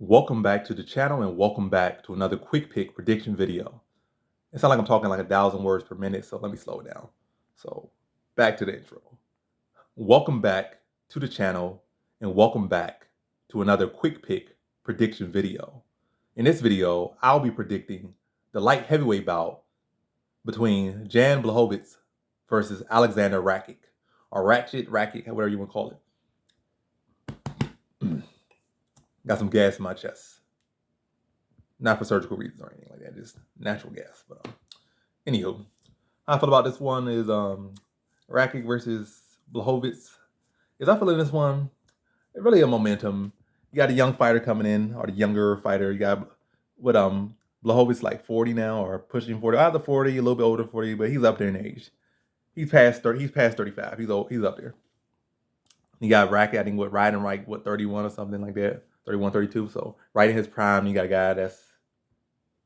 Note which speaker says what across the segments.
Speaker 1: Welcome back to the channel and welcome back to another quick pick prediction video. It sounds like I'm talking like 1,000 words per minute, so let me slow it down. So back to the intro. Welcome back to the channel and welcome back to another quick pick prediction video. In this video, I'll be predicting the light heavyweight bout between Jan Blachowicz versus Aleksandar Rakic, or Rakic, whatever you want to call it. Got some gas in my chest. Not for surgical reasons or anything like that, just natural gas. But anywho, how I feel about this one is Rakic versus Blachowicz. I feel in this one, it's really a momentum. You got a young fighter coming in, or the younger fighter. You got what Blachowicz like 40 now, or pushing 40. Either 40, a little bit older 40, but he's up there in age. He's past 30. He's past 35. He's old. He's up there. You got Rakic, I think, riding like 31 or something like that, 31, 32. So right in his prime. You got a guy that's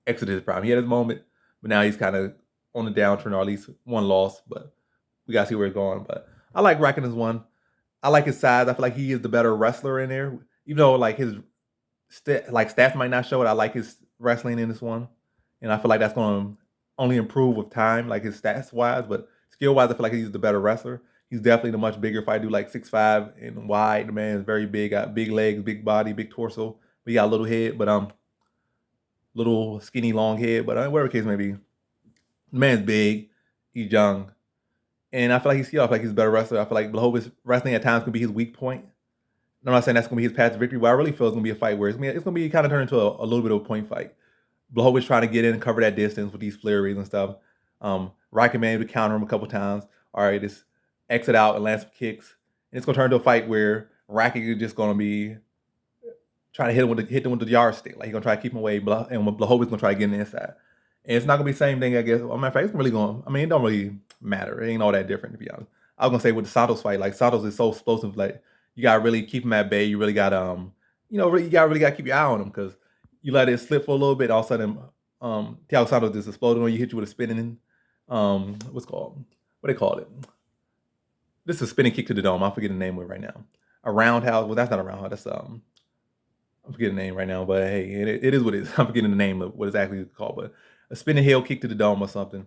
Speaker 1: exited his prime. He had his moment, but now he's kind of on the downturn, or at least one loss. But we gotta see where it's going. But I like Rakic as one. I like his size. I feel like he is the better wrestler in there. Even though like his stats might not show it, I like his wrestling in this one, and I feel like that's going to only improve with time, like his stats wise. But skill wise, I feel like he's the better wrestler. He's definitely the much bigger fighter, like 6'5" and wide. The man is very big, got big legs, big body, big torso. But he got a little head, but little skinny long head. But whatever the case may be, the man's big, he's young, and I feel like he's skilled. I feel like he's a better wrestler. I feel like Blachowicz wrestling at times can be his weak point. I'm not saying that's going to be his path to victory, but I really feel it's going to be a fight where it's going to be kind of turned into a little bit of a point fight. Blachowicz trying to get in and cover that distance with these flurries and stuff. Rakic man able to counter him a couple times. All right, just exit out and land some kicks. And it's going to turn into a fight where Rakic is just going to be trying to hit them with the yardstick. Like he's going to try to keep him away, and Blachowicz going to try to get in the inside. And it's not going to be the same thing, I guess. Matter of fact, it's really going to, it don't really matter. It ain't all that different, to be honest. I was going to say with the Santos fight, like Santos is so explosive, like you gotta really keep him at bay. You really gotta, you really gotta keep your eye on him, because you let it slip for a little bit, all of a sudden, Thiago Santos just exploded on you, hit you with a spinning, what's called, what they call it? This is a spinning kick to the dome. I forget the name of it right now. A roundhouse. Well, that's not a roundhouse. That's I forget the name right now. But hey, it is what it is. I'm forgetting the name of what it's actually called. But a spinning heel kick to the dome or something.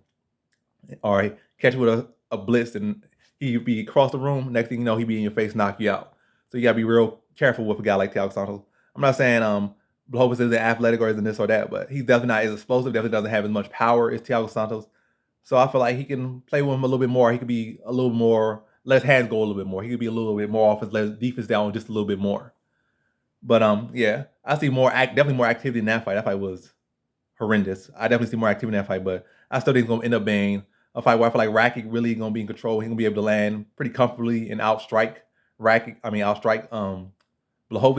Speaker 1: All right, catch it with a blitz, and he be across the room. Next thing you know, he be in your face, knock you out. So you gotta be real careful with a guy like Thiago Santos. I'm not saying Blachowicz isn't athletic or isn't this or that, but he's definitely not as explosive. Definitely doesn't have as much power as Thiago Santos. So I feel like he can play with him a little bit more. He could be a little more, let his hands go a little bit more. He could be a little bit more offense, let his defense down just a little bit more. But yeah, I see definitely more activity in that fight. That fight was horrendous. I definitely see more activity in that fight, but I still think it's gonna end up being a fight where I feel like Rakic really gonna be in control. He's gonna be able to land pretty comfortably and outstrike Blachowicz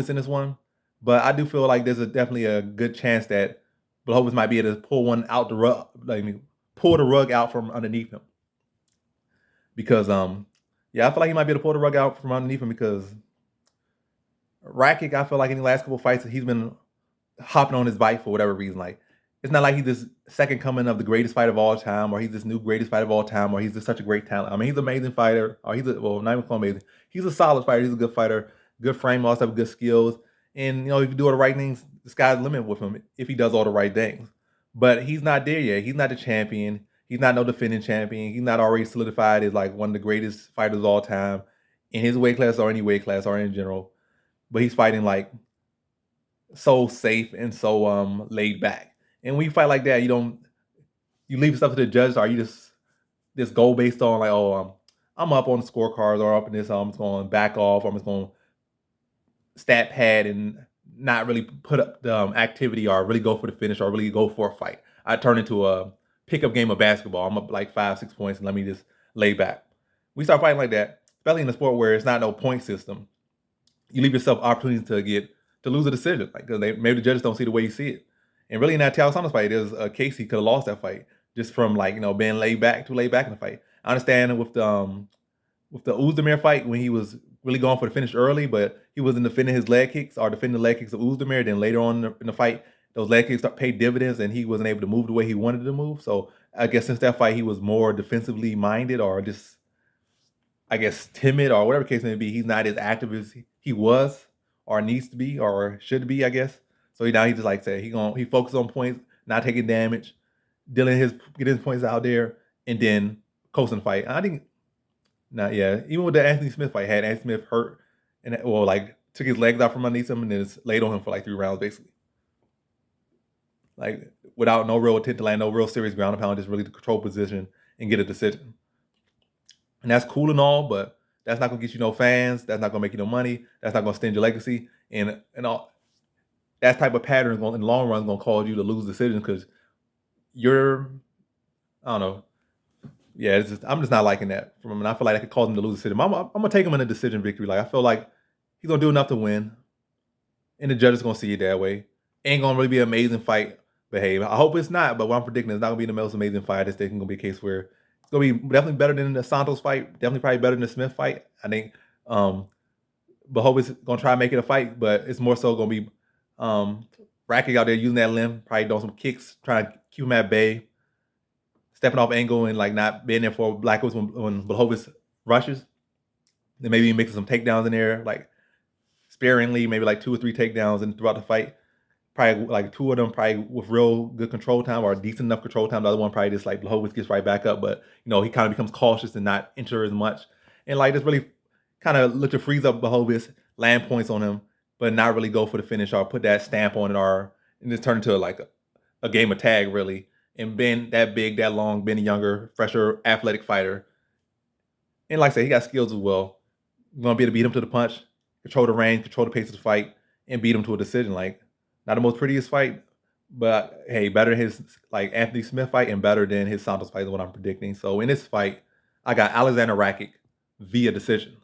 Speaker 1: in this one. But I do feel like there's definitely a good chance that Blachowicz might be able to pull one out the rug, pull the rug out from underneath him. Because yeah, I feel like he might be able to pull the rug out from underneath him, because Rakic, I feel like in the last couple of fights, he's been hopping on his bike for whatever reason. Like, it's not like he's this second coming of the greatest fighter of all time, or he's this new greatest fighter of all time, or he's just such a great talent. He's an amazing fighter, or well, not even call amazing. He's a solid fighter. He's a good fighter, good frame, also have good skills. And, if you do all the right things, the sky's the limit with him if he does all the right things. But he's not there yet. He's not the champion. He's not no defending champion. He's not already solidified as like one of the greatest fighters of all time in his weight class or any weight class or in general. But he's fighting like so safe and so laid back. And when you fight like that, you leave stuff to the judge, or you just go based on like, oh, I'm up on the scorecards, or up in this, I'm just going to back off, or I'm just going to stat pad and not really put up the activity, or really go for the finish, or really go for a fight. I turn into a pickup game of basketball. I'm up like 5-6 points, and let me just lay back. We start fighting like that, especially in a sport where it's not no point system. You leave yourself opportunities to lose a decision, like, because maybe the judges don't see the way you see it. And really in that Thiago Santos fight, there's a case he could have lost that fight just from like being too laid back in the fight. I understand with the Oezdemir fight, when he was really going for the finish early, but he wasn't defending his leg kicks or defending the leg kicks of Oezdemir. Then later on in the fight, those leg kicks paid dividends, and he wasn't able to move the way he wanted to move. So I guess since that fight, he was more defensively minded, or just, I guess, timid, or whatever the case may be. He's not as active as he was, or needs to be, or should be, I guess. So now he just like said he focus on points, not taking damage, getting his points out there, and then coasting the fight. I think not even with the Anthony Smith fight, had Anthony Smith hurt and like took his legs out from underneath him and then just laid on him for like 3 rounds basically. Like without no real attempt to land, no real serious ground and pound, just really to control position and get a decision. And that's cool and all, but that's not gonna get you no fans. That's not gonna make you no money. That's not gonna extend your legacy. And all that type of pattern in the long run is gonna cause you to lose decisions because you're, I don't know. Yeah, I'm just not liking that from him, and I feel like I could cause him to lose a decision. I'm gonna take him in a decision victory. Like I feel like he's gonna do enough to win, and the judges gonna see it that way. Ain't gonna really be an amazing fight, but hey, I hope it's not. But what I'm predicting is not gonna be the most amazing fight. It's gonna be a case where it's gonna be definitely better than the Santos fight. Definitely probably better than the Smith fight. I think. But hope it's gonna try to make it a fight. But it's more so gonna be Rakic out there using that limb, probably doing some kicks, trying to keep him at bay, stepping off angle and like not being there for Blachowicz when Blachowicz rushes. Then maybe mixing some takedowns in there, like sparingly, maybe like 2 or 3 takedowns and throughout the fight. Probably like 2 of them probably with real good control time or decent enough control time. The other one probably just like Blachowicz gets right back up, but he kind of becomes cautious and not enter as much. And like just really kind of look to freeze up Blachowicz, land points on him, but not really go for the finish or put that stamp on it and just turn into like a game of tag really. And Ben that big, that long, Ben a younger, fresher, athletic fighter. And like I said, he got skills as well. You're gonna be able to beat him to the punch, control the range, control the pace of the fight, and beat him to a decision. Like not the most prettiest fight, but hey, better than his like Anthony Smith fight and better than his Santos fight is what I'm predicting. So in this fight, I got Aleksandar Rakic via decision.